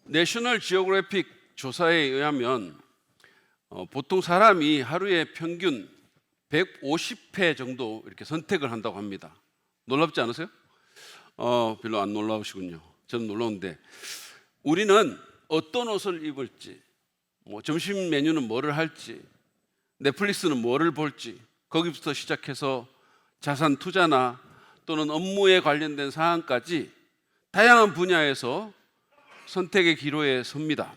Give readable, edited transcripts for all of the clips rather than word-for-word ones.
내셔널 지오그래픽 조사에 의하면 보통 사람이 하루에 평균 150회 정도 이렇게 선택을 한다고 합니다. 놀랍지 않으세요? 별로 안 놀라우시군요. 저는 놀라운데, 우리는 어떤 옷을 입을지, 점심 메뉴는 뭐를 할지, 넷플릭스는 뭐를 볼지, 거기부터 시작해서 자산 투자나 또는 업무에 관련된 사항까지 다양한 분야에서 선택의 기로에 섭니다.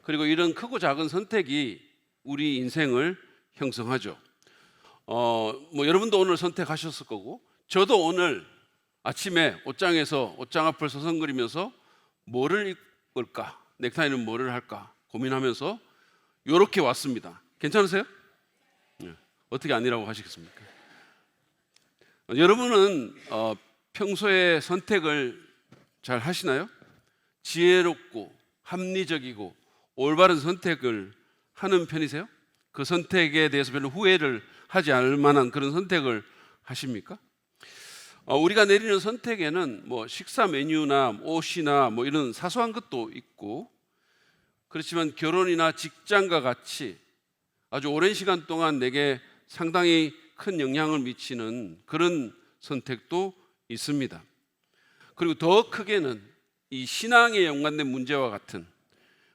그리고 이런 크고 작은 선택이 우리 인생을 형성하죠. 여러분도 오늘 선택하셨을 거고, 저도 오늘 아침에 옷장에서 옷장 앞을 서성거리면서 뭐를 입을까, 넥타이는 뭐를 할까 고민하면서 이렇게 왔습니다. 괜찮으세요? 어떻게 아니라고 하시겠습니까? 여러분은 평소에 선택을 잘 하시나요? 지혜롭고 합리적이고 올바른 선택을 하는 편이세요? 그 선택에 대해서 별로 후회를 하지 않을 만한 그런 선택을 하십니까? 우리가 내리는 선택에는 식사 메뉴나 옷이나 이런 사소한 것도 있고, 그렇지만 결혼이나 직장과 같이 아주 오랜 시간 동안 내게 상당히 큰 영향을 미치는 그런 선택도 있습니다. 그리고 더 크게는 이 신앙에 연관된 문제와 같은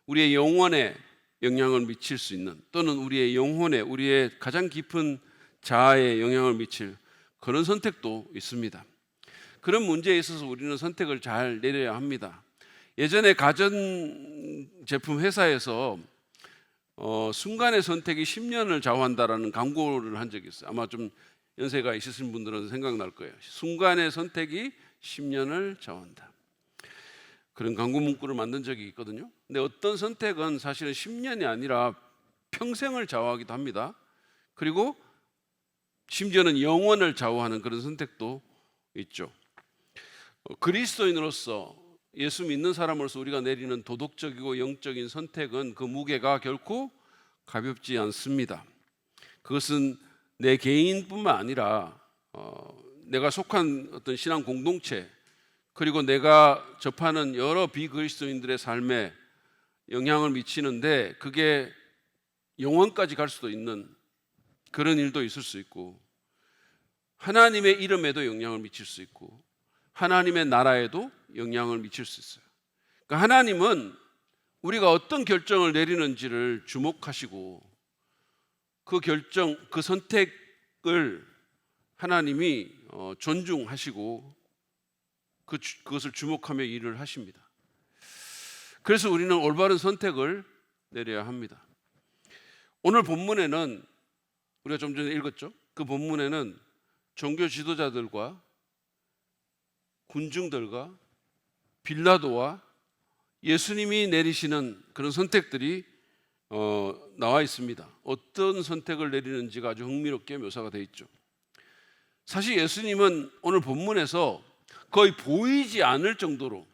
우리의 영혼에 영향을 미칠 수 있는, 또는 우리의 영혼에, 우리의 가장 깊은 자아에 영향을 미칠 그런 선택도 있습니다. 그런 문제에 있어서 우리는 선택을 잘 내려야 합니다. 예전에 가전제품 회사에서 순간의 선택이 10년을 좌우한다라는 광고를 한 적이 있어요. 아마 좀 연세가 있으신 분들은 생각날 거예요. 순간의 선택이 10년을 좌우한다. 그런 광고 문구를 만든 적이 있거든요. 근데 어떤 선택은 사실은 10년이 아니라 평생을 좌우하기도 합니다. 그리고 심지어는 영원을 좌우하는 그런 선택도 있죠. 그리스도인으로서, 예수 믿는 사람으로서 우리가 내리는 도덕적이고 영적인 선택은 그 무게가 결코 가볍지 않습니다. 그것은 내 개인뿐만 아니라 내가 속한 어떤 신앙 공동체, 그리고 내가 접하는 여러 비그리스도인들의 삶에 영향을 미치는데, 그게 영원까지 갈 수도 있는 그런 일도 있을 수 있고, 하나님의 이름에도 영향을 미칠 수 있고, 하나님의 나라에도 영향을 미칠 수 있어요. 그러니까 하나님은 우리가 어떤 결정을 내리는지를 주목하시고, 그 결정, 그 선택을 하나님이 존중하시고 그것을 주목하며 일을 하십니다. 그래서 우리는 올바른 선택을 내려야 합니다. 오늘 본문에는, 우리가 좀 전에 읽었죠? 그 본문에는 종교 지도자들과 군중들과 빌라도와 예수님이 내리시는 그런 선택들이 나와 있습니다. 어떤 선택을 내리는지가 아주 흥미롭게 묘사가 되어 있죠. 사실 예수님은 오늘 본문에서 거의 보이지 않을 정도로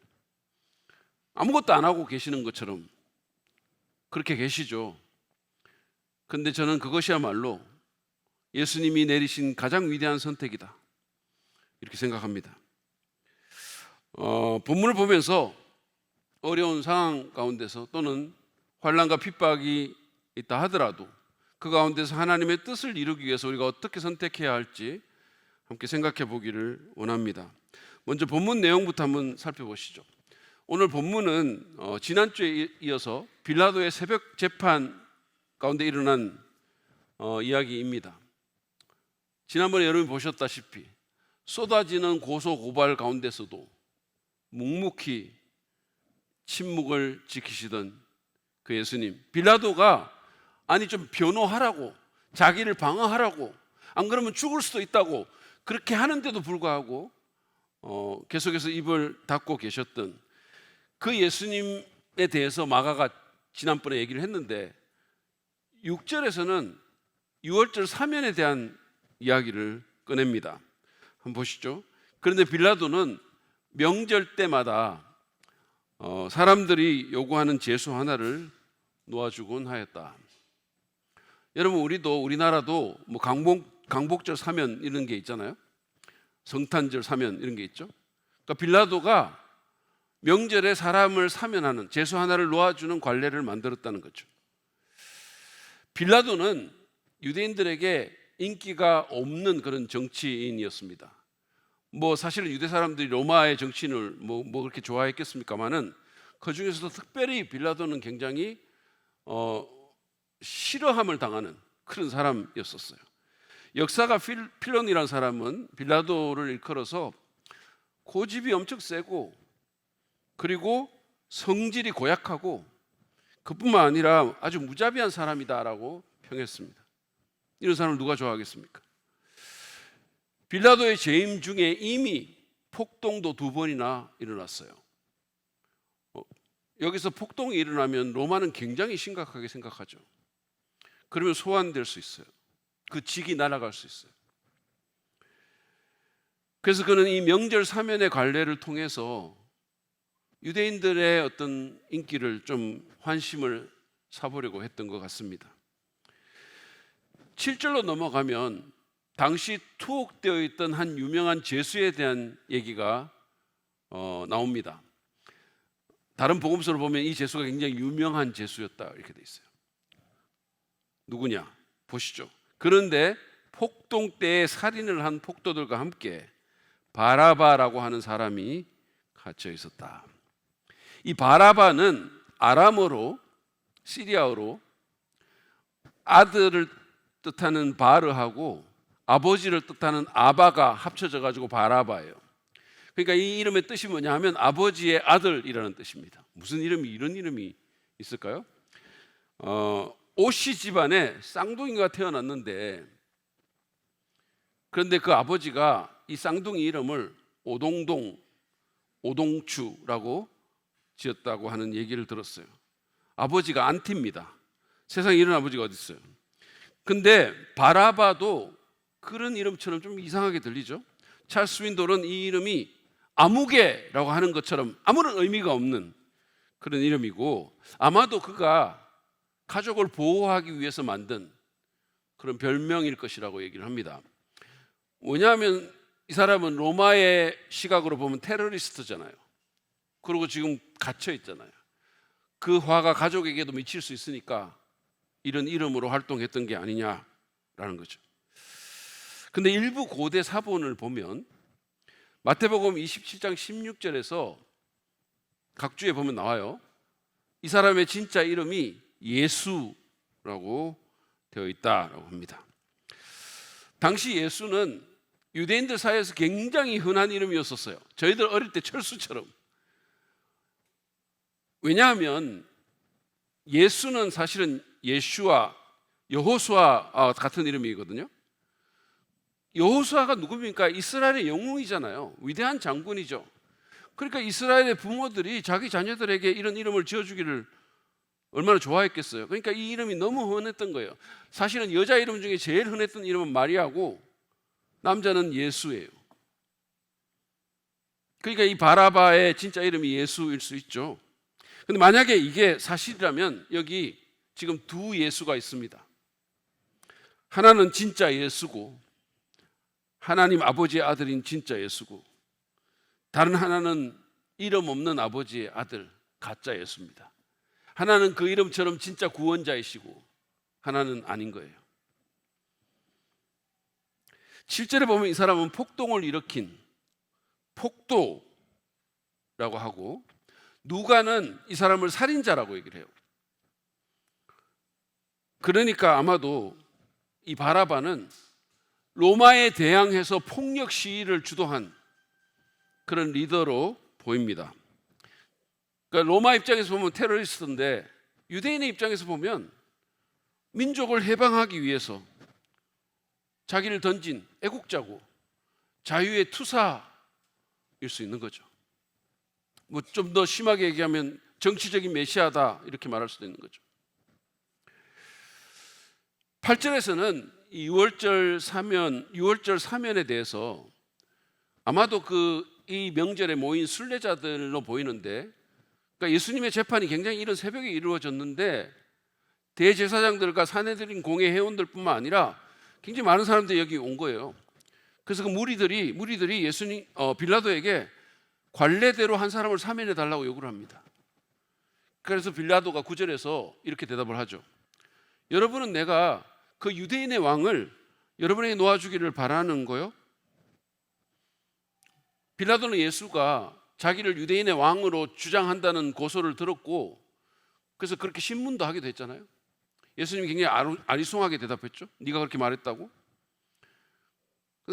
아무것도 안 하고 계시는 것처럼 그렇게 계시죠. 그런데 저는 그것이야말로 예수님이 내리신 가장 위대한 선택이다, 이렇게 생각합니다. 본문을 보면서 어려운 상황 가운데서, 또는 환난과 핍박이 있다 하더라도 그 가운데서 하나님의 뜻을 이루기 위해서 우리가 어떻게 선택해야 할지 함께 생각해 보기를 원합니다. 먼저 본문 내용부터 한번 살펴보시죠. 오늘 본문은 지난주에 이어서 빌라도의 새벽 재판 가운데 일어난 이야기입니다. 지난번에 여러분이 보셨다시피 쏟아지는 고소 고발 가운데서도 묵묵히 침묵을 지키시던 그 예수님, 빌라도가 좀 변호하라고, 자기를 방어하라고, 안 그러면 죽을 수도 있다고 그렇게 하는데도 불구하고 계속해서 입을 닫고 계셨던 그 예수님에 대해서 마가가 지난번에 얘기를 했는데, 6절에서는 유월절 사면에 대한 이야기를 꺼냅니다. 한번 보시죠. 그런데 빌라도는 명절 때마다 사람들이 요구하는 제수 하나를 놓아주곤 하였다. 여러분, 우리나라도 강복절 사면 이런 게 있잖아요. 성탄절 사면 이런 게 있죠. 그러니까 빌라도가 명절에 사람을 사면하는 제수 하나를 놓아주는 관례를 만들었다는 거죠. 빌라도는 유대인들에게 인기가 없는 그런 정치인이었습니다. 사실은 유대 사람들이 로마의 정치인을 그렇게 좋아했겠습니까마는 그 중에서도 특별히 빌라도는 굉장히 싫어함을 당하는 그런 사람이었었어요. 역사가 필론이라는 사람은 빌라도를 일컬어서 고집이 엄청 세고 그리고 성질이 고약하고 그뿐만 아니라 아주 무자비한 사람이다라고 평했습니다. 이런 사람을 누가 좋아하겠습니까? 빌라도의 재임 중에 이미 폭동도 2번이나 일어났어요. 여기서 폭동이 일어나면 로마는 굉장히 심각하게 생각하죠. 그러면 소환될 수 있어요. 그 직이 날아갈 수 있어요. 그래서 그는 이 명절 사면의 관례를 통해서 유대인들의 어떤 인기를 좀 환심을 사보려고 했던 것 같습니다. 7절로 넘어가면 당시 투옥되어 있던 한 유명한 제수에 대한 얘기가 나옵니다. 다른 복음서를 보면 이 제수가 굉장히 유명한 제수였다 이렇게 돼 있어요. 누구냐? 보시죠. 그런데 폭동 때에 살인을 한 폭도들과 함께 바라바라고 하는 사람이 갇혀 있었다. 이 바라바는 아람어로 시리아어로 아들을 뜻하는 바르하고 아버지를 뜻하는 아바가 합쳐져 가지고 바라바예요. 그러니까 이 이름의 뜻이 뭐냐 하면 아버지의 아들이라는 뜻입니다. 무슨 이름이 이런 이름이 있을까요? 오씨 집안에 쌍둥이가 태어났는데 그런데 그 아버지가 이 쌍둥이 이름을 오동동, 오동추라고 지었다고 하는 얘기를 들었어요. 아버지가 안티입니다. 세상에 이런 아버지가 어디 있어요? 근데 바라바도 그런 이름처럼 좀 이상하게 들리죠. 찰스 윈돌은 이 이름이 아무개라고 하는 것처럼 아무런 의미가 없는 그런 이름이고 아마도 그가 가족을 보호하기 위해서 만든 그런 별명일 것이라고 얘기를 합니다. 왜냐하면 이 사람은 로마의 시각으로 보면 테러리스트잖아요. 그리고 지금 갇혀 있잖아요. 그 화가 가족에게도 미칠 수 있으니까 이런 이름으로 활동했던 게 아니냐라는 거죠. 근데 일부 고대 사본을 보면 마태복음 27장 16절에서 각주에 보면 나와요. 이 사람의 진짜 이름이 예수라고 되어 있다라고 합니다. 당시 예수는 유대인들 사이에서 굉장히 흔한 이름이었었어요. 저희들 어릴 때 철수처럼. 왜냐하면 예수는 사실은 예슈와 여호수아 같은 이름이거든요. 여호수아가 누굽니까? 이스라엘의 영웅이잖아요. 위대한 장군이죠. 그러니까 이스라엘의 부모들이 자기 자녀들에게 이런 이름을 지어주기를 얼마나 좋아했겠어요. 그러니까 이 이름이 너무 흔했던 거예요. 사실은 여자 이름 중에 제일 흔했던 이름은 마리아고 남자는 예수예요. 그러니까 이 바라바의 진짜 이름이 예수일 수 있죠. 근데 만약에 이게 사실이라면 여기 지금 2 예수가 있습니다. 하나는 진짜 예수고 하나님 아버지의 아들인 진짜 예수고 다른 하나는 이름 없는 아버지의 아들 가짜 예수입니다. 하나는 그 이름처럼 진짜 구원자이시고 하나는 아닌 거예요. 7절에 보면 이 사람은 폭동을 일으킨 폭도라고 하고 누가는 이 사람을 살인자라고 얘기를 해요. 그러니까 아마도 이 바라바는 로마에 대항해서 폭력 시위를 주도한 그런 리더로 보입니다. 그러니까 로마 입장에서 보면 테러리스트인데 유대인의 입장에서 보면 민족을 해방하기 위해서 자기를 던진 애국자고 자유의 투사일 수 있는 거죠. 좀 더 심하게 얘기하면 정치적인 메시아다 이렇게 말할 수도 있는 거죠. 8절에서는 이 6월절 사면에 대해서 아마도 이 명절에 모인 순례자들로 보이는데 그러니까 예수님의 재판이 굉장히 이른 새벽에 이루어졌는데 대제사장들과 산헤드린 공회 회원들뿐만 아니라 굉장히 많은 사람들이 여기 온 거예요. 그래서 그 무리들이 빌라도에게 관례대로 한 사람을 사면해 달라고 요구를 합니다. 그래서 빌라도가 9절에서 이렇게 대답을 하죠. 여러분은 내가 그 유대인의 왕을 여러분에게 놓아주기를 바라는 거요? 빌라도는 예수가 자기를 유대인의 왕으로 주장한다는 고소를 들었고, 그래서 그렇게 신문도 하기도 했잖아요. 예수님이 굉장히 아리송하게 대답했죠. 네가 그렇게 말했다고?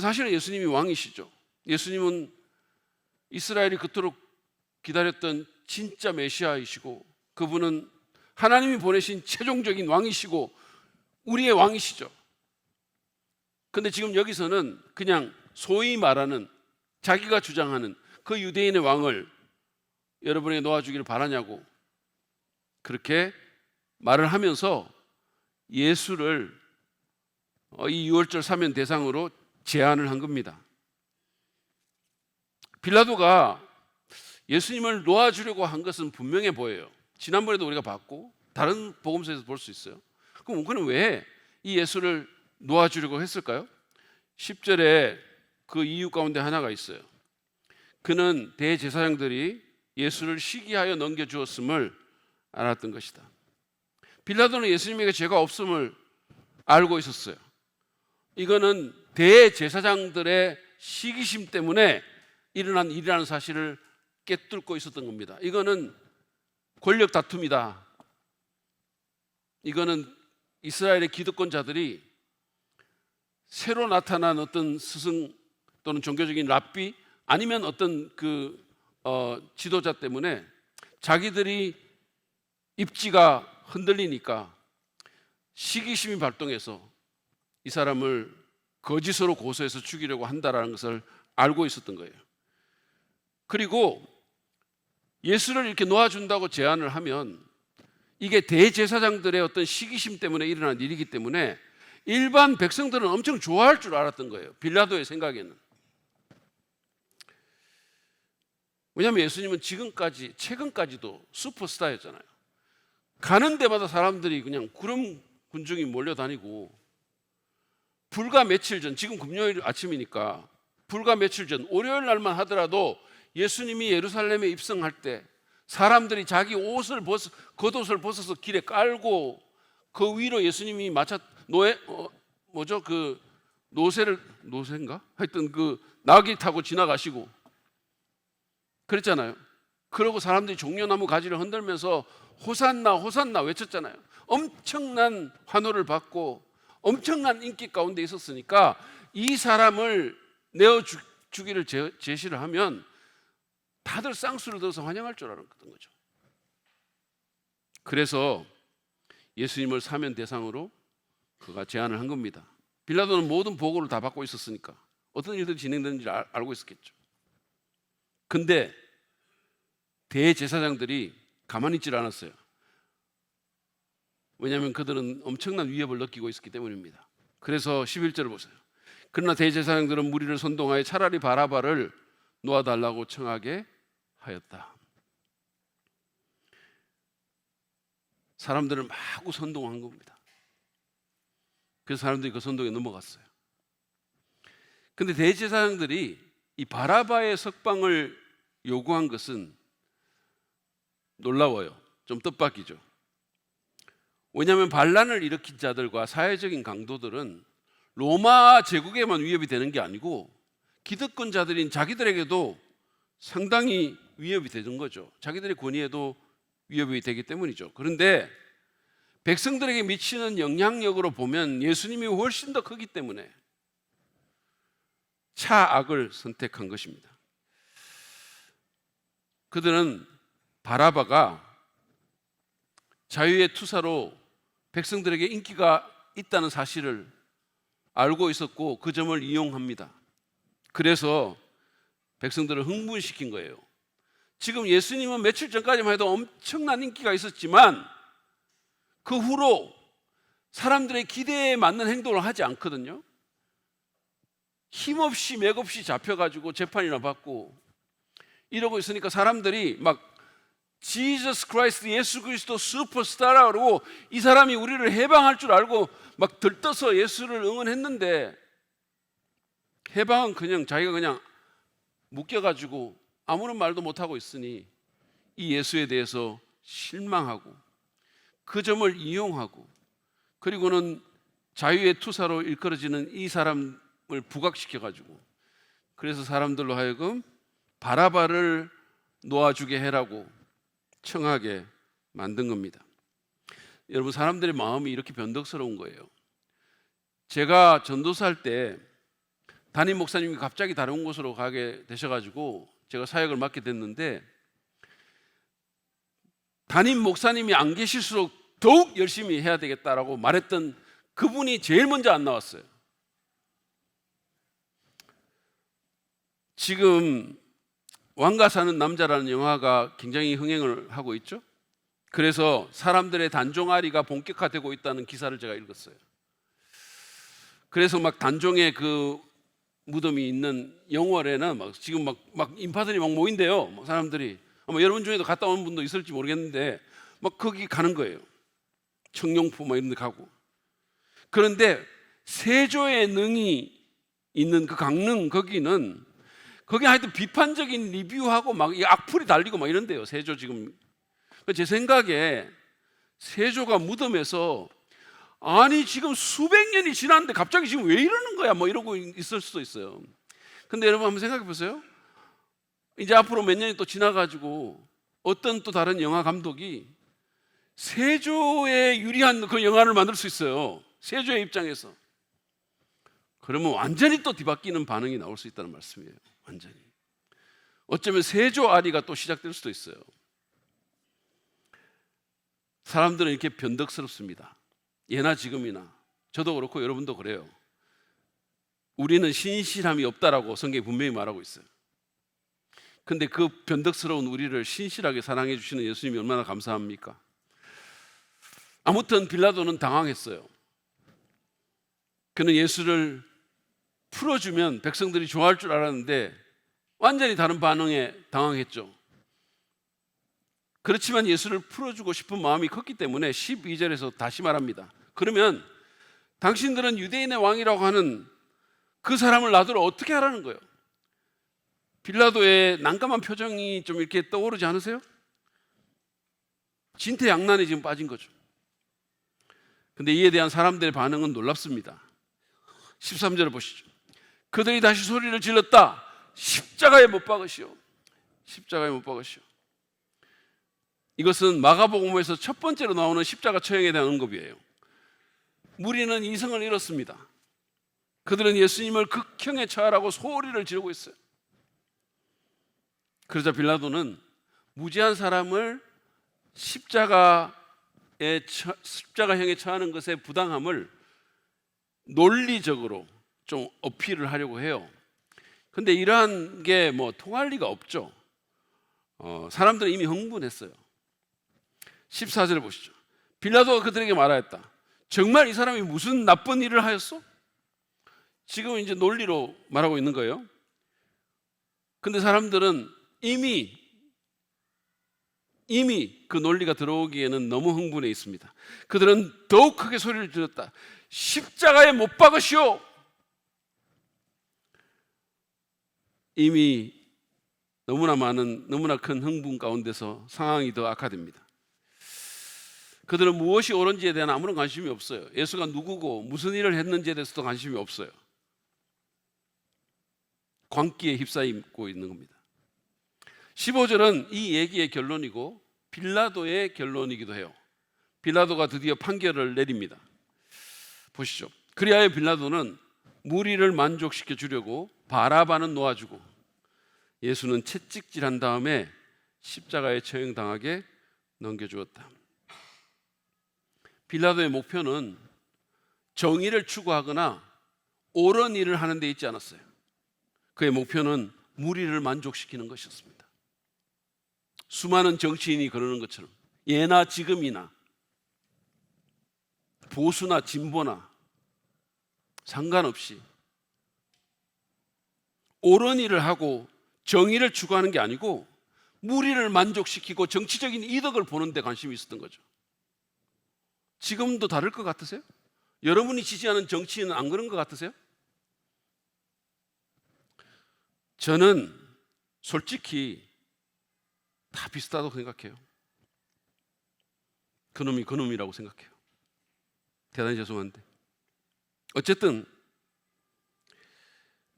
사실은 예수님이 왕이시죠. 예수님은 이스라엘이 그토록 기다렸던 진짜 메시아이시고, 그분은 하나님이 보내신 최종적인 왕이시고 우리의 왕이시죠. 근데 지금 여기서는 그냥 소위 말하는, 자기가 주장하는 그 유대인의 왕을 여러분에게 놓아주기를 바라냐고 그렇게 말을 하면서 예수를 이 유월절 사면 대상으로 제안을 한 겁니다. 빌라도가 예수님을 놓아주려고 한 것은 분명해 보여요. 지난번에도 우리가 봤고 다른 복음서에서 볼 수 있어요. 그럼 그는 왜 이 예수를 놓아주려고 했을까요? 10절에 그 이유 가운데 하나가 있어요. 그는 대제사장들이 예수를 시기하여 넘겨주었음을 알았던 것이다. 빌라도는 예수님에게 죄가 없음을 알고 있었어요. 이거는 대제사장들의 시기심 때문에 일어난 일이라는 사실을 깨뚫고 있었던 겁니다. 이거는 권력 다툼이다. 이거는 이스라엘의 기득권자들이 새로 나타난 어떤 스승 또는 종교적인 랍비 아니면 어떤 지도자 때문에 자기들이 입지가 흔들리니까 시기심이 발동해서 이 사람을 거짓으로 고소해서 죽이려고 한다라는 것을 알고 있었던 거예요. 그리고 예수를 이렇게 놓아준다고 제안을 하면 이게 대제사장들의 어떤 시기심 때문에 일어난 일이기 때문에 일반 백성들은 엄청 좋아할 줄 알았던 거예요. 빌라도의 생각에는. 왜냐하면 예수님은 최근까지도 슈퍼스타였잖아요. 가는 데마다 사람들이 그냥 구름 군중이 몰려다니고, 불과 며칠 전, 지금 금요일 아침이니까 불과 며칠 전 월요일 날만 하더라도 예수님이 예루살렘에 입성할 때 사람들이 자기 겉옷을 벗어서 길에 깔고 그 위로 예수님이 노새인가? 하여튼 나귀 타고 지나가시고 그랬잖아요. 그러고 사람들이 종려나무 가지를 흔들면서 호산나 호산나 외쳤잖아요. 엄청난 환호를 받고 엄청난 인기 가운데 있었으니까 이 사람을 내어주기를 제시를 하면 다들 쌍수를 들어서 환영할 줄 알았던 거죠. 그래서 예수님을 사면 대상으로 그가 제안을 한 겁니다. 빌라도는 모든 보고를 다 받고 있었으니까 어떤 일들이 진행되는지 알고 있었겠죠. 근데 대제사장들이 가만히 있질 않았어요. 왜냐하면 그들은 엄청난 위협을 느끼고 있었기 때문입니다. 그래서 11절을 보세요. 그러나 대제사장들은 무리를 선동하여 차라리 바라바를 놓아달라고 청하게 하였다. 사람들을 마구 선동한 겁니다. 그래서 사람들이 그 선동에 넘어갔어요. 근데 대제사장들이 이 바라바의 석방을 요구한 것은 놀라워요. 좀 뜻밖이죠. 왜냐하면 반란을 일으킨 자들과 사회적인 강도들은 로마 제국에만 위협이 되는 게 아니고 기득권자들인 자기들에게도 상당히 위협이 되는 거죠. 자기들의 권위에도 위협이 되기 때문이죠. 그런데 백성들에게 미치는 영향력으로 보면 예수님이 훨씬 더 크기 때문에 차악을 선택한 것입니다. 그들은 바라바가 자유의 투사로 백성들에게 인기가 있다는 사실을 알고 있었고 그 점을 이용합니다. 그래서 백성들을 흥분시킨 거예요. 지금 예수님은 며칠 전까지만 해도 엄청난 인기가 있었지만 그 후로 사람들의 기대에 맞는 행동을 하지 않거든요. 힘없이 맥없이 잡혀가지고 재판이나 받고 이러고 있으니까 사람들이 막 지저스 크라이스트, 예수 그리스도 슈퍼스타라고 이 사람이 우리를 해방할 줄 알고 막 들떠서 예수를 응원했는데 해방은 그냥 자기가 그냥 묶여가지고 아무런 말도 못하고 있으니 이 예수에 대해서 실망하고 그 점을 이용하고 그리고는 자유의 투사로 일컬어지는 이 사람을 부각시켜가지고 그래서 사람들로 하여금 바라바를 놓아주게 해라고 청하게 만든 겁니다. 여러분, 사람들의 마음이 이렇게 변덕스러운 거예요. 제가 전도사할 때 담임 목사님이 갑자기 다른 곳으로 가게 되셔가지고 제가 사역을 맡게 됐는데 담임 목사님이 안 계실수록 더욱 열심히 해야 되겠다라고 말했던 그분이 제일 먼저 안 나왔어요. 지금 왕가 사는 남자라는 영화가 굉장히 흥행을 하고 있죠. 그래서 사람들의 단종아리가 본격화되고 있다는 기사를 제가 읽었어요. 그래서 막 단종의 그 무덤이 있는 영월에는 지금 인파들이 막 모인대요. 사람들이 아마 여러분 중에도 갔다 온 분도 있을지 모르겠는데 막 거기 가는 거예요. 청룡포 이런 데 가고. 그런데 세조의 능이 있는 그 강릉 거기는 거기 하여튼 비판적인 리뷰하고 막 이 악플이 달리고 막 이런데요. 세조 지금 제 생각에 세조가 무덤에서 아니 지금 수백 년이 지났는데 갑자기 지금 왜 이러는 거야 뭐 이러고 있을 수도 있어요. 근데 여러분 한번 생각해 보세요. 이제 앞으로 몇 년이 또 지나가지고 어떤 또 다른 영화 감독이 세조에 유리한 그 영화를 만들 수 있어요. 세조의 입장에서. 그러면 완전히 또 뒤바뀌는 반응이 나올 수 있다는 말씀이에요. 완전히. 어쩌면 세조 아리가 또 시작될 수도 있어요. 사람들은 이렇게 변덕스럽습니다. 예나 지금이나. 저도 그렇고 여러분도 그래요. 우리는 신실함이 없다라고 성경이 분명히 말하고 있어요. 근데 그 변덕스러운 우리를 신실하게 사랑해 주시는 예수님이 얼마나 감사합니까? 아무튼 빌라도는 당황했어요. 그는 예수를 풀어주면 백성들이 좋아할 줄 알았는데 완전히 다른 반응에 당황했죠. 그렇지만 예수를 풀어주고 싶은 마음이 컸기 때문에 12절에서 다시 말합니다. 그러면 당신들은 유대인의 왕이라고 하는 그 사람을 놔두러 어떻게 하라는 거예요? 빌라도의 난감한 표정이 좀 이렇게 떠오르지 않으세요? 진퇴양난에 지금 빠진 거죠. 근데 이에 대한 사람들의 반응은 놀랍습니다. 13절을 보시죠. 그들이 다시 소리를 질렀다. 십자가에 못 박으시오. 십자가에 못 박으시오. 이것은 마가복음에서 첫 번째로 나오는 십자가 처형에 대한 언급이에요. 무리는 이성을 잃었습니다. 그들은 예수님을 극형에 처하라고 소리를 지르고 있어요. 그러자 빌라도는 무죄한 사람을 십자가형에 처하는 것의 부당함을 논리적으로 좀 어필을 하려고 해요. 근데 이러한 게 뭐 통할 리가 없죠. 사람들은 이미 흥분했어요. 14절을 보시죠. 빌라도가 그들에게 말하였다. 정말 이 사람이 무슨 나쁜 일을 하였어? 지금 이제 논리로 말하고 있는 거예요. 근데 사람들은 이미 그 논리가 들어오기에는 너무 흥분해 있습니다. 그들은 더욱 크게 소리를 질렀다. 십자가에 못 박으시오. 이미 너무나 큰 흥분 가운데서 상황이 더 악화됩니다. 그들은 무엇이 옳은지에 대한 아무런 관심이 없어요. 예수가 누구고 무슨 일을 했는지에 대해서도 관심이 없어요. 광기에 휩싸이고 있는 겁니다. 15절은 이 얘기의 결론이고 빌라도의 결론이기도 해요. 빌라도가 드디어 판결을 내립니다. 보시죠. 그리하여 빌라도는 무리를 만족시켜 주려고 바라바는 놓아주고 예수는 채찍질한 다음에 십자가에 처형당하게 넘겨주었다. 빌라도의 목표는 정의를 추구하거나 옳은 일을 하는 데 있지 않았어요. 그의 목표는 무리를 만족시키는 것이었습니다. 수많은 정치인이 그러는 것처럼 예나 지금이나 보수나 진보나 상관없이 옳은 일을 하고 정의를 추구하는 게 아니고 무리를 만족시키고 정치적인 이득을 보는 데 관심이 있었던 거죠. 지금도 다를 것 같으세요? 여러분이 지지하는 정치인은 안 그런 것 같으세요? 저는 솔직히 다 비슷하다고 생각해요. 그놈이 그놈이라고 생각해요. 대단히 죄송한데. 어쨌든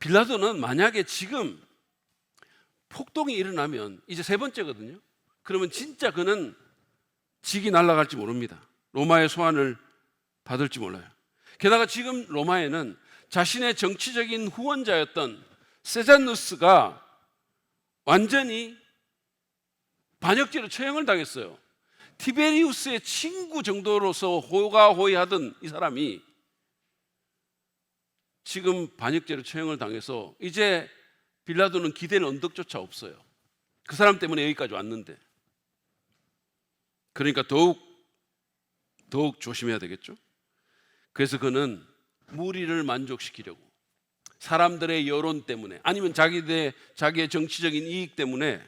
빌라도는 만약에 지금 폭동이 일어나면 이제 세 번째거든요. 그러면 진짜 그는 직이 날아갈지 모릅니다. 로마의 소환을 받을지 몰라요. 게다가 지금 로마에는 자신의 정치적인 후원자였던 세잔누스가 완전히 반역죄로 처형을 당했어요. 티베리우스의 친구 정도로서 호가호위하던 이 사람이 지금 반역죄로 처형을 당해서 이제 빌라도는 기댈 언덕조차 없어요. 그 사람 때문에 여기까지 왔는데. 그러니까 더욱 조심해야 되겠죠. 그래서 그는 무리를 만족시키려고 사람들의 여론 때문에 아니면 자기의 정치적인 이익 때문에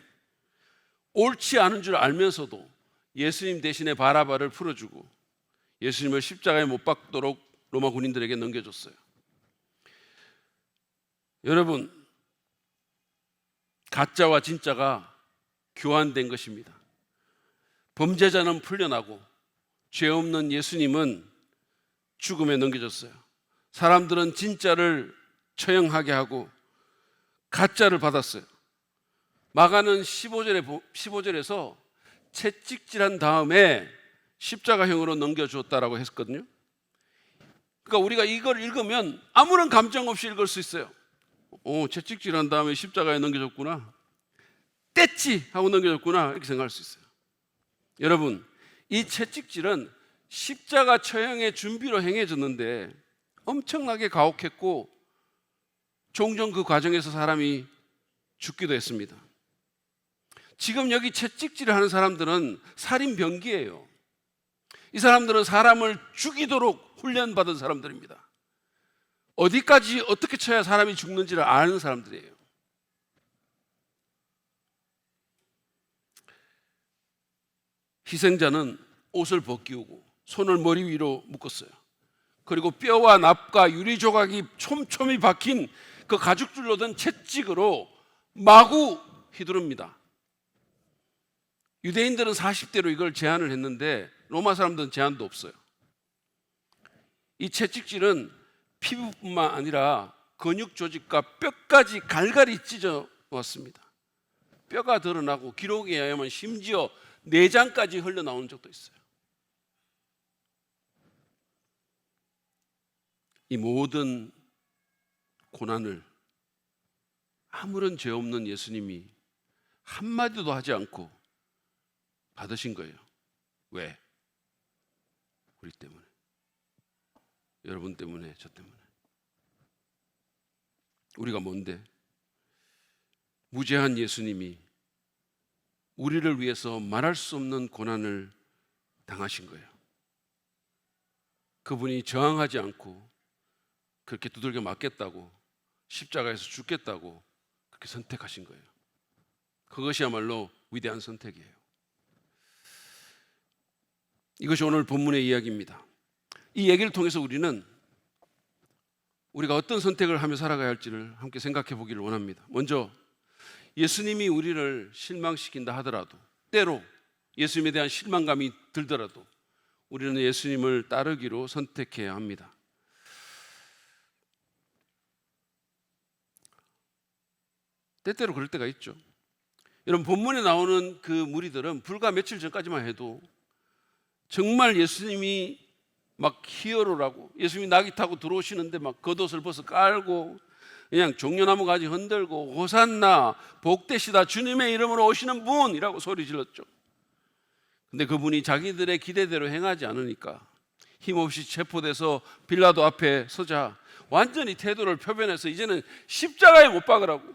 옳지 않은 줄 알면서도 예수님 대신에 바라바를 풀어주고 예수님을 십자가에 못 박도록 로마 군인들에게 넘겨줬어요. 여러분, 가짜와 진짜가 교환된 것입니다. 범죄자는 풀려나고 죄 없는 예수님은 죽음에 넘겨졌어요. 사람들은 진짜를 처형하게 하고 가짜를 받았어요. 마가는 15절에서 채찍질한 다음에 십자가형으로 넘겨주었다라고 했거든요. 그러니까 우리가 이걸 읽으면 아무런 감정 없이 읽을 수 있어요. 채찍질한 다음에 십자가에 넘겨줬구나, 뗐지 하고 넘겨줬구나, 이렇게 생각할 수 있어요. 여러분, 이 채찍질은 십자가 처형의 준비로 행해졌는데 엄청나게 가혹했고 종종 그 과정에서 사람이 죽기도 했습니다. 지금 여기 채찍질을 하는 사람들은 살인병기예요. 이 사람들은 사람을 죽이도록 훈련받은 사람들입니다. 어디까지 어떻게 쳐야 사람이 죽는지를 아는 사람들이에요. 희생자는 옷을 벗기우고 손을 머리 위로 묶었어요. 그리고 뼈와 납과 유리 조각이 촘촘히 박힌 그 가죽줄로 된 채찍으로 마구 휘두릅니다. 유대인들은 40대로 이걸 제한을 했는데 로마 사람들은 제한도 없어요. 이 채찍질은 피부뿐만 아니라 근육 조직과 뼈까지 갈갈이 찢어 놓았습니다. 뼈가 드러나고 기록에 의하면 심지어 내장까지 흘러나오는 적도 있어요. 이 모든 고난을 아무런 죄 없는 예수님이 한마디도 하지 않고 받으신 거예요. 왜? 우리 때문에, 여러분 때문에, 저 때문에. 우리가 뭔데? 무죄한 예수님이 우리를 위해서 말할 수 없는 고난을 당하신 거예요. 그분이 저항하지 않고 그렇게 두들겨 맞겠다고, 십자가에서 죽겠다고 그렇게 선택하신 거예요. 그것이야말로 위대한 선택이에요. 이것이 오늘 본문의 이야기입니다. 이 얘기를 통해서 우리가 어떤 선택을 하며 살아가야 할지를 함께 생각해 보기를 원합니다. 먼저 예수님이 우리를 실망시킨다 하더라도, 때로 예수님에 대한 실망감이 들더라도 우리는 예수님을 따르기로 선택해야 합니다. 때때로 그럴 때가 있죠. 여러분, 본문에 나오는 그 무리들은 불과 며칠 전까지만 해도 정말 예수님이 막 히어로라고, 예수님이 나귀 타고 들어오시는데 막 겉옷을 벗어 깔고 그냥 종려나무 가지 흔들고 호산나 복되시다 주님의 이름으로 오시는 분이라고 소리 질렀죠. 근데 그분이 자기들의 기대대로 행하지 않으니까 힘없이 체포돼서 빌라도 앞에 서자 완전히 태도를 표변해서 이제는 십자가에 못 박으라고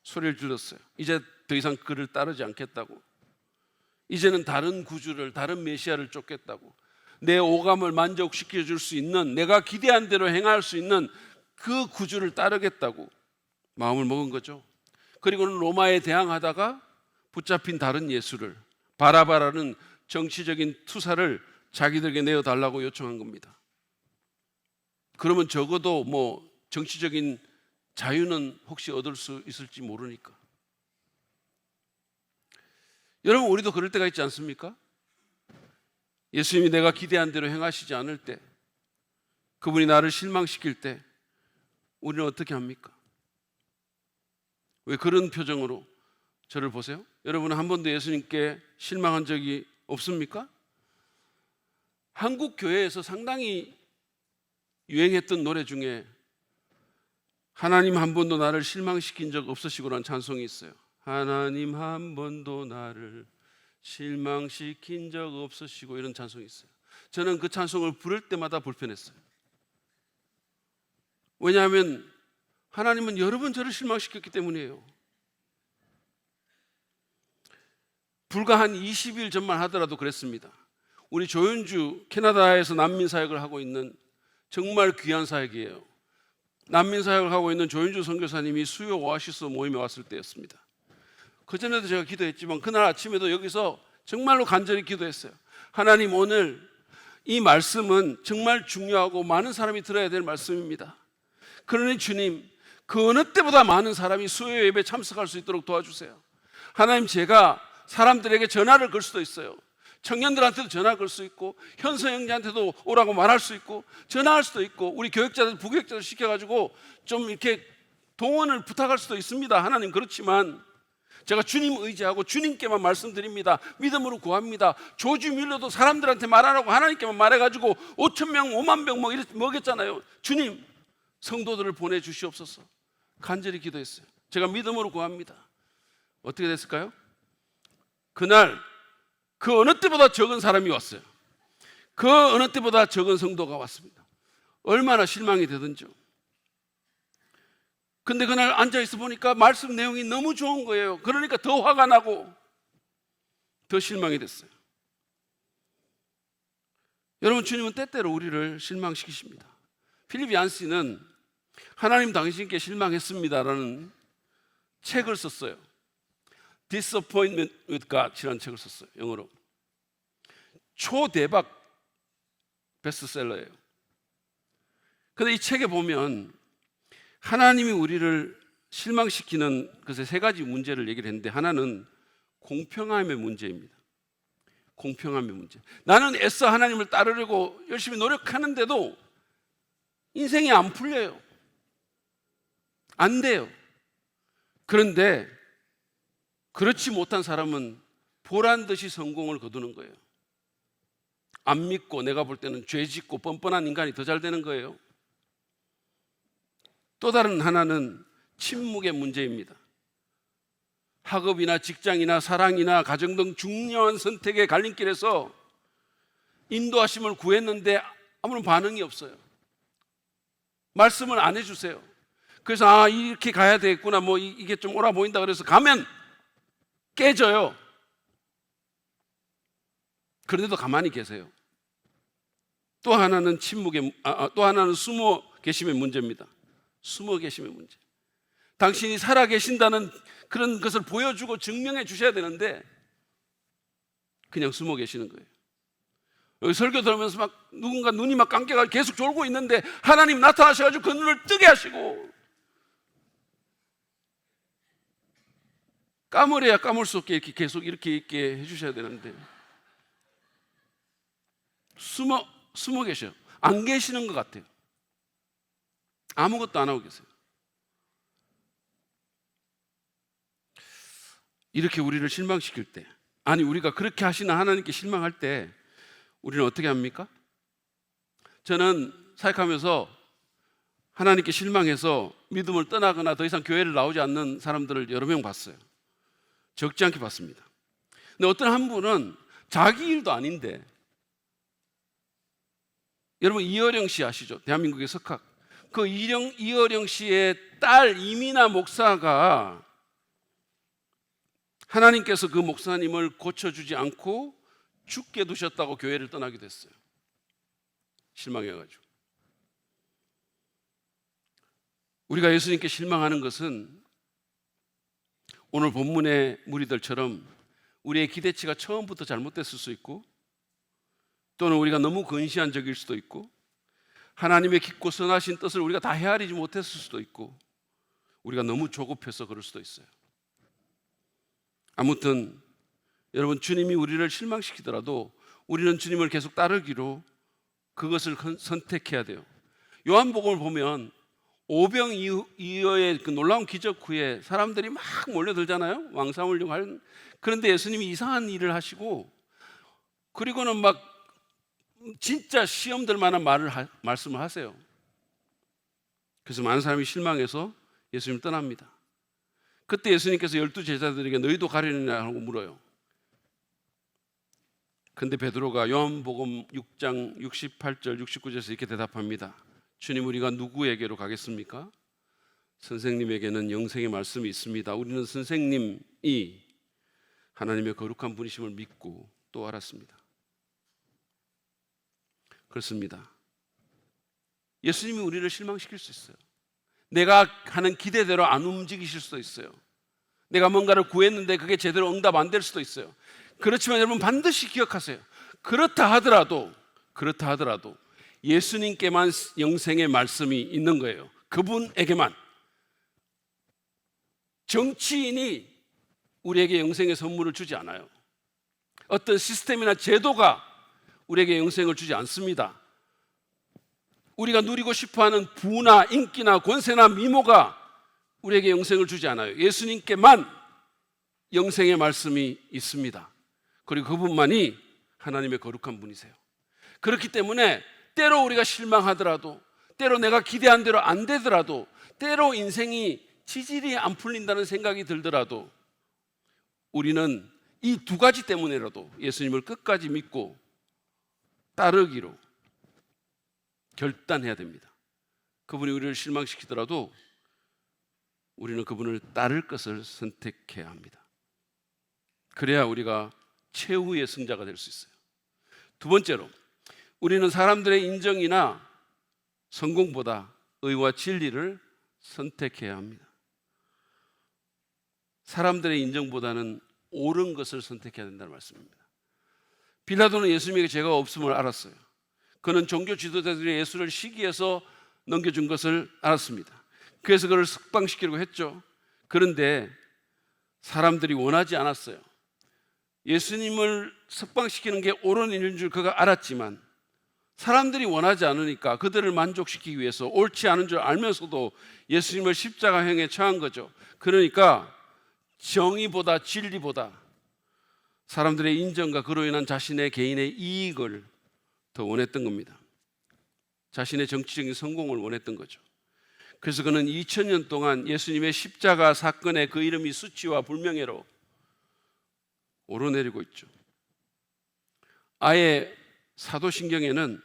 소리를 질렀어요. 이제 더 이상 그를 따르지 않겠다고, 이제는 다른 구주를, 다른 메시아를 쫓겠다고, 내 오감을 만족시켜 줄 수 있는, 내가 기대한 대로 행할 수 있는 그 구주를 따르겠다고 마음을 먹은 거죠. 그리고는 로마에 대항하다가 붙잡힌 다른 예수를, 바라바라는 정치적인 투사를 자기들에게 내어달라고 요청한 겁니다. 그러면 적어도 정치적인 자유는 혹시 얻을 수 있을지 모르니까. 여러분, 우리도 그럴 때가 있지 않습니까? 예수님이 내가 기대한 대로 행하시지 않을 때, 그분이 나를 실망시킬 때 우리는 어떻게 합니까? 왜 그런 표정으로 저를 보세요? 여러분은 한 번도 예수님께 실망한 적이 없습니까? 한국 교회에서 상당히 유행했던 노래 중에 하나님 한 번도 나를 실망시킨 적 없으시고라는 찬송이 있어요. 하나님 한 번도 나를 실망시킨 적 없으시고, 이런 찬송이 있어요. 저는 그 찬송을 부를 때마다 불편했어요. 왜냐하면 하나님은 여러 번 저를 실망시켰기 때문이에요. 불과 한 20일 전만 하더라도 그랬습니다. 우리 조윤주 캐나다에서 난민 사역을 하고 있는 정말 귀한 사역이에요. 난민 사역을 하고 있는 조윤주 선교사님이 수요 오아시스 모임에 왔을 때였습니다. 그전에도 제가 기도했지만 그날 아침에도 여기서 정말로 간절히 기도했어요. 하나님, 오늘 이 말씀은 정말 중요하고 많은 사람이 들어야 될 말씀입니다. 그러니 주님, 그 어느 때보다 많은 사람이 수요 예배에 참석할 수 있도록 도와주세요. 하나님, 제가 사람들에게 전화를 걸 수도 있어요. 청년들한테도 전화 걸 수 있고, 현서 형제한테도 오라고 말할 수 있고, 전화할 수도 있고, 우리 교육자들, 부교육자들 시켜가지고 좀 이렇게 동원을 부탁할 수도 있습니다. 하나님, 그렇지만 제가 주님 의지하고 주님께만 말씀드립니다. 믿음으로 구합니다. 조지 밀러도 사람들한테 말하라고 하나님께만 말해가지고 5,000명, 5만 병 먹였잖아요. 주님, 성도들을 보내주시옵소서. 간절히 기도했어요. 제가 믿음으로 구합니다. 어떻게 됐을까요? 그날 그 어느 때보다 적은 사람이 왔어요. 그 어느 때보다 적은 성도가 왔습니다. 얼마나 실망이 되든지요. 근데 그날 앉아있어 보니까 말씀 내용이 너무 좋은 거예요. 그러니까 더 화가 나고 더 실망이 됐어요. 여러분, 주님은 때때로 우리를 실망시키십니다. 필립 얀시는 하나님 당신께 실망했습니다라는 책을 썼어요. Disappointment with God이라는 책을 썼어요. 영어로. 초대박 베스트셀러예요. 그런데 이 책에 보면 하나님이 우리를 실망시키는 것의 세 가지 문제를 얘기를 했는데, 하나는 공평함의 문제입니다. 공평함의 문제. 나는 애써 하나님을 따르려고 열심히 노력하는데도 인생이 안 풀려요. 안 돼요. 그런데 그렇지 못한 사람은 보란듯이 성공을 거두는 거예요. 안 믿고 내가 볼 때는 죄 짓고 뻔뻔한 인간이 더 잘 되는 거예요. 또 다른 하나는 침묵의 문제입니다. 학업이나 직장이나 사랑이나 가정 등 중요한 선택의 갈림길에서 인도하심을 구했는데 아무런 반응이 없어요. 말씀을 안 해주세요. 그래서 이렇게 가야 되겠구나, 이게 좀 옳아 보인다 그래서 가면 깨져요. 그런데도 가만히 계세요. 또 하나는 또 하나는 숨어 계심의 문제입니다. 숨어 계심의 문제. 당신이 살아 계신다는 그런 것을 보여주고 증명해 주셔야 되는데 그냥 숨어 계시는 거예요. 여기 설교 들으면서 막 누군가 눈이 막 감겨가 계속 졸고 있는데 하나님 나타나셔가지고 그 눈을 뜨게 하시고, 까물어야 까물 수 없게 이렇게 계속 이렇게 있게 해주셔야 되는데 숨어 계셔요. 안 계시는 것 같아요. 아무것도 안 하고 계세요. 이렇게 우리를 실망시킬 때, 아니 우리가 그렇게 하시는 하나님께 실망할 때 우리는 어떻게 합니까? 저는 사역하면서 하나님께 실망해서 믿음을 떠나거나 더 이상 교회를 나오지 않는 사람들을 여러 명 봤어요. 적지 않게 봤습니다. 근데 어떤 한 분은 자기 일도 아닌데, 여러분 이어령 씨 아시죠? 대한민국의 석학. 그 이어령 씨의 딸 이민아 목사가 하나님께서 그 목사님을 고쳐주지 않고 죽게 두셨다고 교회를 떠나게 됐어요. 실망해가지고. 우리가 예수님께 실망하는 것은 오늘 본문의 무리들처럼 우리의 기대치가 처음부터 잘못됐을 수 있고, 또는 우리가 너무 근시한 적일 수도 있고, 하나님의 깊고 선하신 뜻을 우리가 다 헤아리지 못했을 수도 있고, 우리가 너무 조급해서 그럴 수도 있어요. 아무튼 여러분, 주님이 우리를 실망시키더라도 우리는 주님을 계속 따르기로 그것을 선택해야 돼요. 요한복음을 보면 오병이어의 그 놀라운 기적 후에 사람들이 막 몰려들잖아요. 왕사물용 하는. 그런데 예수님이 이상한 일을 하시고, 그리고는 막 진짜 시험될 만한 말씀을 하세요. 그래서 많은 사람이 실망해서 예수님 떠납니다. 그때 예수님께서 12 제자들에게 너희도 가려느냐 하고 물어요. 근데 베드로가 요한복음 6장 68절 69절에서 이렇게 대답합니다. 주님, 우리가 누구에게로 가겠습니까? 선생님에게는 영생의 말씀이 있습니다. 우리는 선생님이 하나님의 거룩한 분이심을 믿고 또 알았습니다. 그렇습니다. 예수님이 우리를 실망시킬 수 있어요. 내가 하는 기대대로 안 움직이실 수도 있어요. 내가 뭔가를 구했는데 그게 제대로 응답 안 될 수도 있어요. 그렇지만 여러분, 반드시 기억하세요. 그렇다 하더라도 예수님께만 영생의 말씀이 있는 거예요. 그분에게만. 정치인이 우리에게 영생의 선물을 주지 않아요. 어떤 시스템이나 제도가 우리에게 영생을 주지 않습니다. 우리가 누리고 싶어하는 부나 인기나 권세나 미모가 우리에게 영생을 주지 않아요. 예수님께만 영생의 말씀이 있습니다. 그리고 그분만이 하나님의 거룩한 분이세요. 그렇기 때문에 때로 우리가 실망하더라도, 때로 내가 기대한 대로 안 되더라도, 때로 인생이 지질이 안 풀린다는 생각이 들더라도 우리는 이 두 가지 때문에라도 예수님을 끝까지 믿고 따르기로 결단해야 됩니다. 그분이 우리를 실망시키더라도 우리는 그분을 따를 것을 선택해야 합니다. 그래야 우리가 최후의 승자가 될 수 있어요. 두 번째로, 우리는 사람들의 인정이나 성공보다 의와 진리를 선택해야 합니다. 사람들의 인정보다는 옳은 것을 선택해야 된다는 말씀입니다. 빌라도는 예수님에게 죄가 없음을 알았어요. 그는 종교 지도자들이 예수를 시기해서 넘겨준 것을 알았습니다. 그래서 그를 석방시키려고 했죠. 그런데 사람들이 원하지 않았어요. 예수님을 석방시키는 게 옳은 일인 줄 그가 알았지만 사람들이 원하지 않으니까 그들을 만족시키기 위해서 옳지 않은 줄 알면서도 예수님을 십자가형에 처한 거죠. 그러니까 정의보다 진리보다 사람들의 인정과 그로 인한 자신의 개인의 이익을 더 원했던 겁니다. 자신의 정치적인 성공을 원했던 거죠. 그래서 그는 2000년 동안 예수님의 십자가 사건의 그 이름이 수치와 불명예로 오르내리고 있죠. 아예 사도신경에는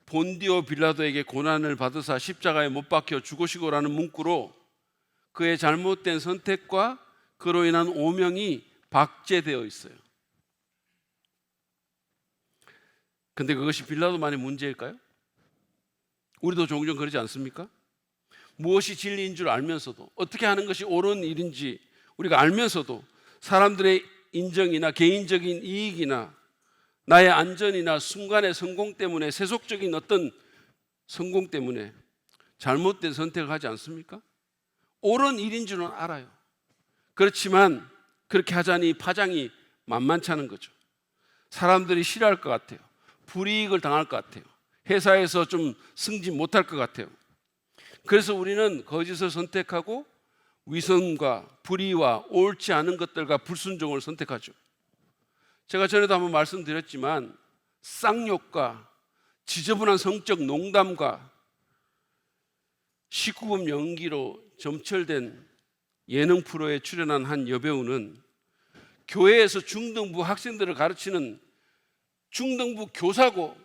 본디오 빌라도에게 고난을 받으사 십자가에 못 박혀 죽으시고라는 문구로 그의 잘못된 선택과 그로 인한 오명이 박제되어 있어요. 근데 그것이 빌라도만의 문제일까요? 우리도 종종 그러지 않습니까? 무엇이 진리인 줄 알면서도, 어떻게 하는 것이 옳은 일인지 우리가 알면서도 사람들의 인정이나 개인적인 이익이나 나의 안전이나 순간의 성공 때문에, 세속적인 어떤 성공 때문에 잘못된 선택을 하지 않습니까? 옳은 일인 줄은 알아요. 그렇지만 그렇게 하자니 파장이 만만치 않은 거죠. 사람들이 싫어할 것 같아요. 불이익을 당할 것 같아요. 회사에서 좀 승진 못할 것 같아요. 그래서 우리는 거짓을 선택하고 위선과 불의와 옳지 않은 것들과 불순종을 선택하죠. 제가 전에도 한번 말씀드렸지만 쌍욕과 지저분한 성적 농담과 19금 연기로 점철된 예능 프로에 출연한 한 여배우는 교회에서 중등부 학생들을 가르치는 중등부 교사고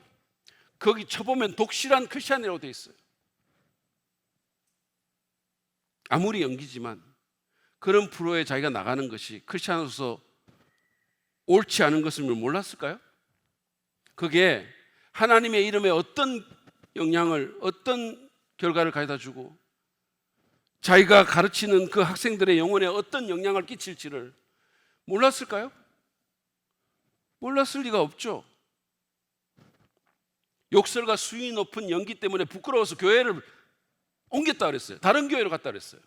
거기 쳐보면 독실한 크리스찬이라고 돼 있어요. 아무리 연기지만 그런 프로에 자기가 나가는 것이 크리스찬으로서 옳지 않은 것을 몰랐을까요? 그게 하나님의 이름에 어떤 영향을, 어떤 결과를 가져다 주고 자기가 가르치는 그 학생들의 영혼에 어떤 영향을 끼칠지를 몰랐을까요? 몰랐을 리가 없죠. 욕설과 수위 높은 연기 때문에 부끄러워서 교회를 옮겼다 그랬어요. 다른 교회로 갔다 그랬어요.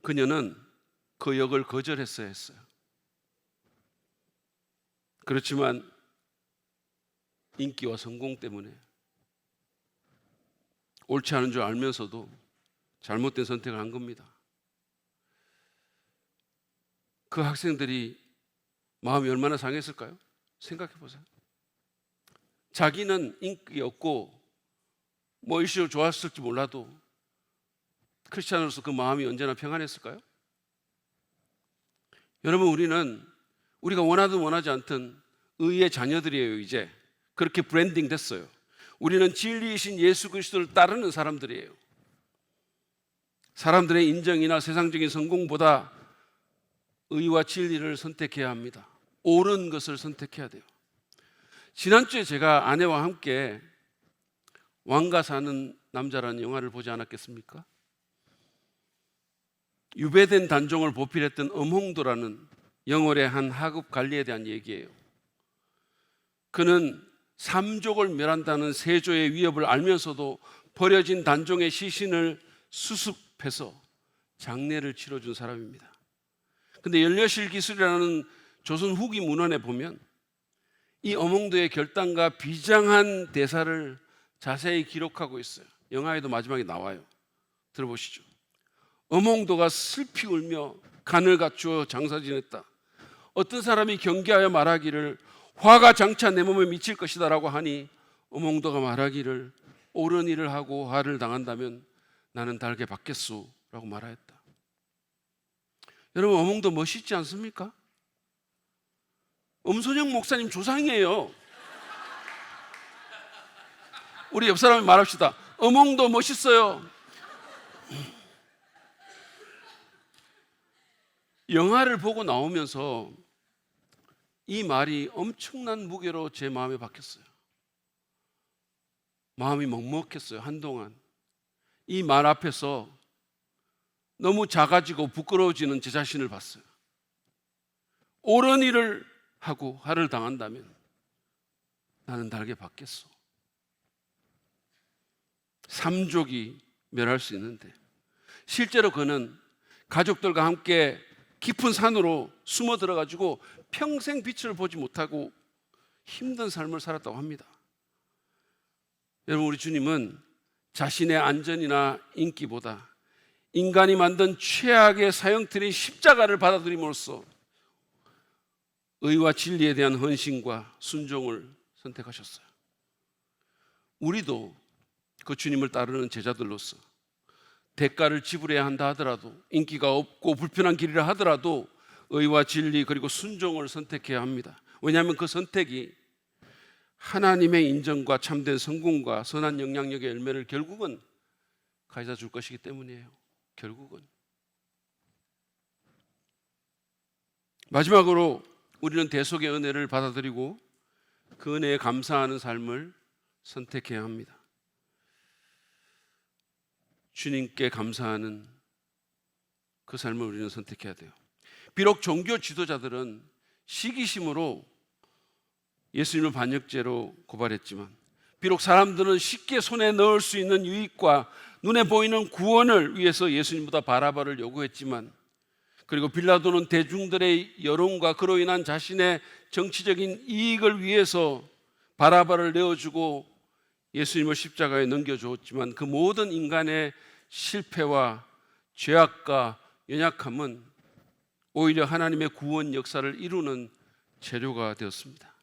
그녀는 그 역을 거절했어야 했어요. 그렇지만 인기와 성공 때문에 옳지 않은 줄 알면서도 잘못된 선택을 한 겁니다. 그 학생들이 마음이 얼마나 상했을까요? 생각해 보세요. 자기는 인기 없고 뭐 일시적으로 좋았을지 몰라도 크리스찬으로서 그 마음이 언제나 평안했을까요? 여러분, 우리가 원하든 원하지 않든 의의 자녀들이에요. 이제 그렇게 브랜딩 됐어요. 우리는 진리이신 예수 그리스도를 따르는 사람들이에요. 사람들의 인정이나 세상적인 성공보다 의와 진리를 선택해야 합니다. 옳은 것을 선택해야 돼요. 지난주에 제가 아내와 함께 왕가 사는 남자라는 영화를 보지 않았겠습니까? 유배된 단종을 보필했던 엄홍도라는 영월의 한 하급 관리에 대한 얘기예요. 그는 삼족을 멸한다는 세조의 위협을 알면서도 버려진 단종의 시신을 수습해서 장례를 치러준 사람입니다. 근데 연려실 기술이라는 조선 후기 문헌에 보면 이 엄홍도의 결단과 비장한 대사를 자세히 기록하고 있어요. 영화에도 마지막에 나와요. 들어보시죠. 엄홍도가 슬피 울며 간을 갖추어 장사 지냈다. 어떤 사람이 경계하여 말하기를 화가 장차 내 몸에 미칠 것이다 라고 하니 엄홍도가 말하기를 옳은 일을 하고 화를 당한다면 나는 달게 받겠소 라고 말하였다. 여러분, 엄홍도 멋있지 않습니까? 엄선영 목사님 조상이에요. 우리 옆 사람이 말합시다. 엄홍도 멋있어요. 영화를 보고 나오면서 이 말이 엄청난 무게로 제 마음에 박혔어요. 마음이 먹먹했어요. 한동안 이 말 앞에서 너무 작아지고 부끄러워지는 제 자신을 봤어요. 옳은 일을 하고 화를 당한다면 나는 달게 받겠소. 삼족이 멸할 수 있는데 실제로 그는 가족들과 함께 깊은 산으로 숨어 들어가지고 평생 빛을 보지 못하고 힘든 삶을 살았다고 합니다. 여러분, 우리 주님은 자신의 안전이나 인기보다 인간이 만든 최악의 사형틀인 십자가를 받아들임으로써 의와 진리에 대한 헌신과 순종을 선택하셨어요. 우리도 그 주님을 따르는 제자들로서 대가를 지불해야 한다 하더라도, 인기가 없고 불편한 길이라 하더라도 의와 진리 그리고 순종을 선택해야 합니다. 왜냐하면 그 선택이 하나님의 인정과 참된 성공과 선한 영향력의 열매를 결국은 가져다 줄 것이기 때문이에요. 결국은. 마지막으로 우리는 대속의 은혜를 받아들이고 그 은혜에 감사하는 삶을 선택해야 합니다. 주님께 감사하는 그 삶을 우리는 선택해야 돼요. 비록 종교 지도자들은 시기심으로 예수님을 반역죄로 고발했지만, 비록 사람들은 쉽게 손에 넣을 수 있는 유익과 눈에 보이는 구원을 위해서 예수님보다 바라바를 요구했지만, 그리고 빌라도는 대중들의 여론과 그로 인한 자신의 정치적인 이익을 위해서 바라바를 내어주고 예수님을 십자가에 넘겨주었지만, 그 모든 인간의 실패와 죄악과 연약함은 오히려 하나님의 구원 역사를 이루는 재료가 되었습니다.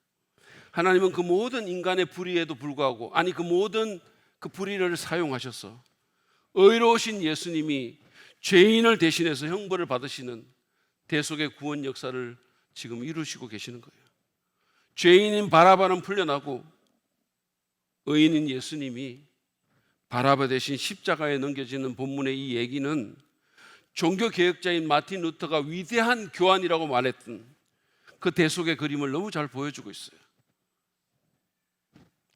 하나님은 그 모든 인간의 불의에도 불구하고, 아니 그 모든 그 불의를 사용하셔서 의로우신 예수님이 죄인을 대신해서 형벌을 받으시는 대속의 구원 역사를 지금 이루시고 계시는 거예요. 죄인인 바라바는 풀려나고 의인인 예수님이 바라바 대신 십자가에 넘겨지는 본문의 이 얘기는 종교개혁자인 마틴 루터가 위대한 교환이라고 말했던 그 대속의 그림을 너무 잘 보여주고 있어요.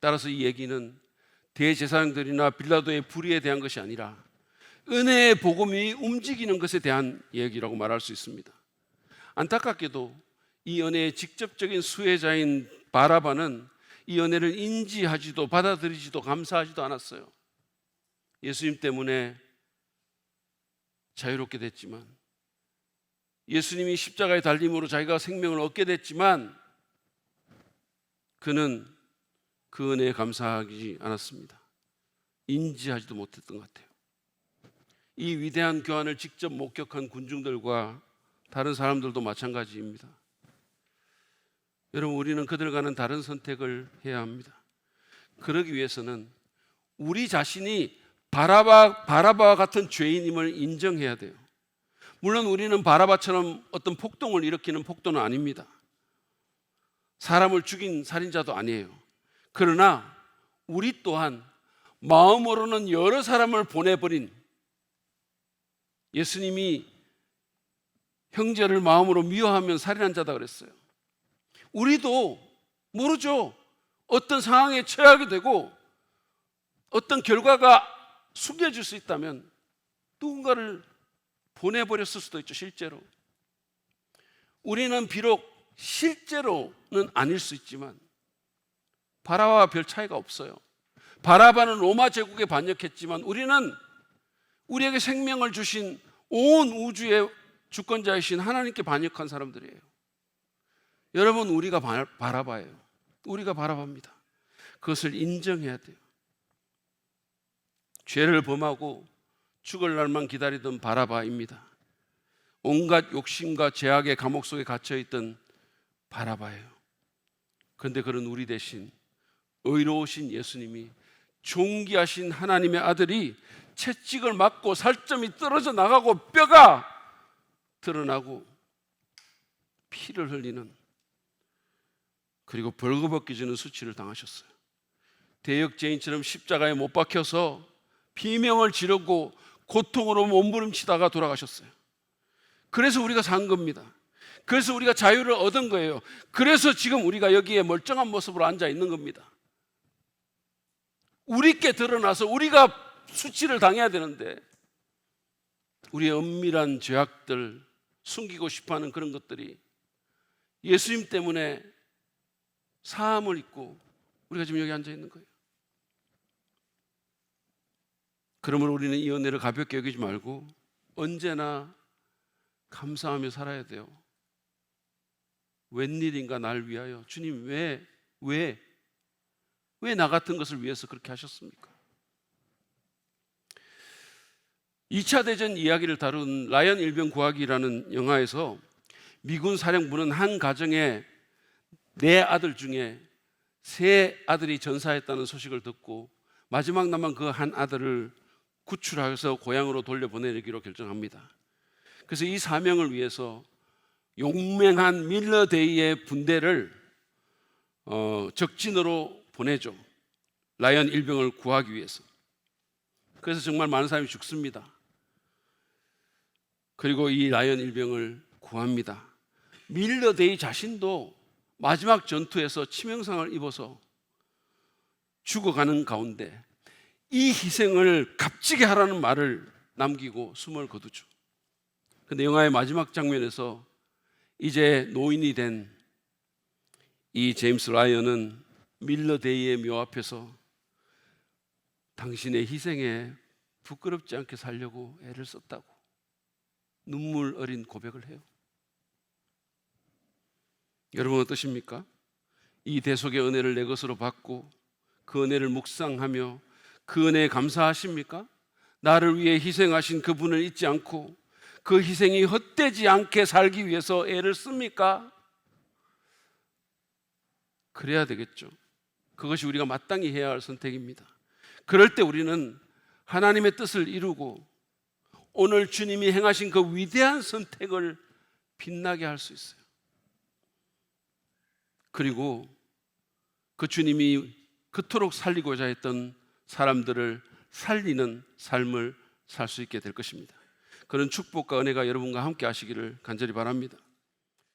따라서 이 얘기는 대제사장들이나 빌라도의 불의에 대한 것이 아니라 은혜의 복음이 움직이는 것에 대한 얘기라고 말할 수 있습니다. 안타깝게도 이 은혜의 직접적인 수혜자인 바라바는 이 은혜를 인지하지도 받아들이지도 감사하지도 않았어요. 예수님 때문에 자유롭게 됐지만 예수님이 십자가에 달림으로 자기가 생명을 얻게 됐지만 그는 그 은혜에 감사하지 않았습니다. 인지하지도 못했던 것 같아요. 이 위대한 교환을 직접 목격한 군중들과 다른 사람들도 마찬가지입니다. 여러분, 우리는 그들과는 다른 선택을 해야 합니다. 그러기 위해서는 우리 자신이 바라바와 같은 죄인임을 인정해야 돼요. 물론 우리는 바라바처럼 어떤 폭동을 일으키는 폭도는 아닙니다. 사람을 죽인 살인자도 아니에요. 그러나 우리 또한 마음으로는 여러 사람을 보내버린, 예수님이 형제를 마음으로 미워하면 살인한 자다 그랬어요. 우리도 모르죠. 어떤 상황에 처하게 되고 어떤 결과가 숙여질 수 있다면 누군가를 보내버렸을 수도 있죠. 실제로 우리는 비록 실제로는 아닐 수 있지만 바라바와 별 차이가 없어요. 바라바는 로마 제국에 반역했지만 우리는 우리에게 생명을 주신 온 우주의 주권자이신 하나님께 반역한 사람들이에요. 여러분, 우리가 바라바예요. 우리가 바라바입니다. 그것을 인정해야 돼요. 죄를 범하고 죽을 날만 기다리던 바라바입니다. 온갖 욕심과 죄악의 감옥 속에 갇혀있던 바라바예요. 그런데 그런 우리 대신 의로우신 예수님이, 존귀하신 하나님의 아들이 채찍을 맞고 살점이 떨어져 나가고 뼈가 드러나고 피를 흘리는, 그리고 벌거벗겨지는 수치를 당하셨어요. 대역죄인처럼 십자가에 못 박혀서 비명을 지르고 고통으로 몸부림치다가 돌아가셨어요. 그래서 우리가 산 겁니다. 그래서 우리가 자유를 얻은 거예요. 그래서 지금 우리가 여기에 멀쩡한 모습으로 앉아 있는 겁니다. 우리께 드러나서 우리가 수치를 당해야 되는데 우리의 은밀한 죄악들, 숨기고 싶어하는 그런 것들이 예수님 때문에 사함을 입고 우리가 지금 여기 앉아 있는 거예요. 그러므로 우리는 이 은혜를 가볍게 여기지 말고 언제나 감사하며 살아야 돼요. 웬일인가 날 위하여. 주님, 왜 나 같은 것을 위해서 그렇게 하셨습니까? 2차 대전 이야기를 다룬 라이언 일병 구하기라는 영화에서 미군 사령부는 한 가정에 4아들 중에 3아들이 전사했다는 소식을 듣고 마지막 남은 그 한 아들을 구출해서 고향으로 돌려보내기로 결정합니다. 그래서 이 사명을 위해서 용맹한 밀러데이의 분대를 적진으로 보내죠. 라이언 일병을 구하기 위해서. 그래서 정말 많은 사람이 죽습니다. 그리고 이 라이언 일병을 구합니다. 밀러데이 자신도 마지막 전투에서 치명상을 입어서 죽어가는 가운데 이 희생을 값지게 하라는 말을 남기고 숨을 거두죠. 그런데 영화의 마지막 장면에서 이제 노인이 된 이 제임스 라이언은 밀러데이의 묘 앞에서 당신의 희생에 부끄럽지 않게 살려고 애를 썼다고 눈물 어린 고백을 해요. 여러분 어떠십니까? 이 대속의 은혜를 내 것으로 받고 그 은혜를 묵상하며 그 은혜에 감사하십니까? 나를 위해 희생하신 그분을 잊지 않고 그 희생이 헛되지 않게 살기 위해서 애를 씁니까? 그래야 되겠죠. 그것이 우리가 마땅히 해야 할 선택입니다. 그럴 때 우리는 하나님의 뜻을 이루고 오늘 주님이 행하신 그 위대한 선택을 빛나게 할 수 있어요. 그리고 그 주님이 그토록 살리고자 했던 사람들을 살리는 삶을 살 수 있게 될 것입니다. 그런 축복과 은혜가 여러분과 함께 하시기를 간절히 바랍니다.